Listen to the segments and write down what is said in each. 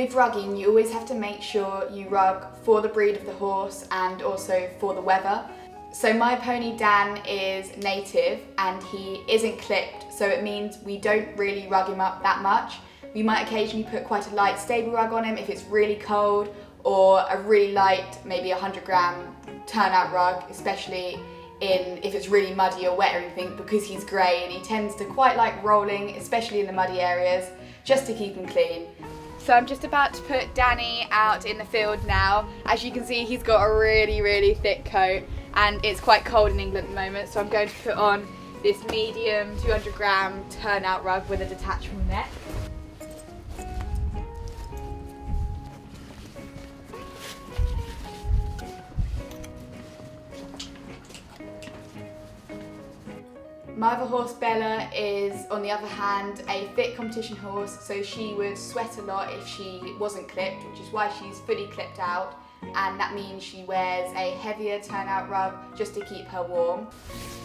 With rugging, you always have to make sure you rug for the breed of the horse and also for the weather. So my pony Dan is native and he isn't clipped, so it means we don't really rug him up that much. We might occasionally put quite a light stable rug on him if it's really cold, or a really light, maybe 100-gram turnout rug, especially if it's really muddy or wet or anything, because he's grey and he tends to quite like rolling, especially in the muddy areas, just to keep him clean. So I'm just about to put Danny out in the field now. As you can see, he's got a really thick coat and it's quite cold in England at the moment, so I'm going to put on this medium 200-gram turnout rug with a detachable neck. My other horse, Bella, is, on the other hand, a fit competition horse, so she would sweat a lot if she wasn't clipped, which is why she's fully clipped out, and that means she wears a heavier turnout rug just to keep her warm.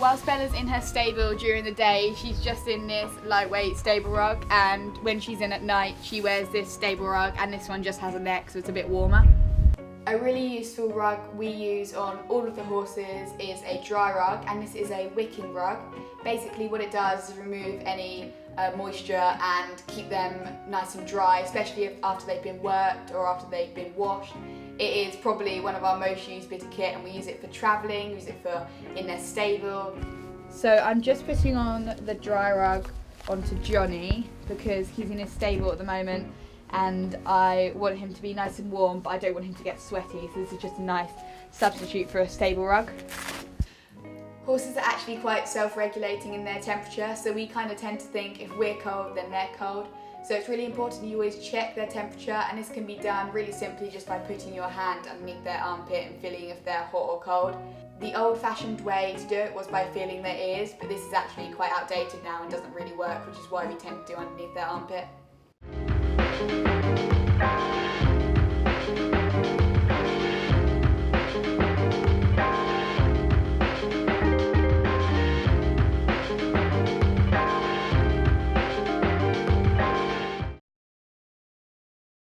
Whilst Bella's in her stable during the day, she's just in this lightweight stable rug, and when she's in at night, she wears this stable rug, and this one just has a neck, so it's a bit warmer. A really useful rug we use on all of the horses is a dry rug, and this is a wicking rug. Basically what it does is remove any moisture and keep them nice and dry, especially after they've been worked or after they've been washed. It is probably one of our most used bit of kit, and we use it for travelling, use it for in their stable. So I'm just putting on the dry rug onto Johnny because he's in his stable at the moment and I want him to be nice and warm, but I don't want him to get sweaty, so this is just a nice substitute for a stable rug. Horses are actually quite self-regulating in their temperature, so we kind of tend to think if we're cold, then they're cold. So it's really important you always check their temperature, and this can be done really simply just by putting your hand underneath their armpit and feeling if they're hot or cold. The old-fashioned way to do it was by feeling their ears, but this is actually quite outdated now and doesn't really work, which is why we tend to do underneath their armpit.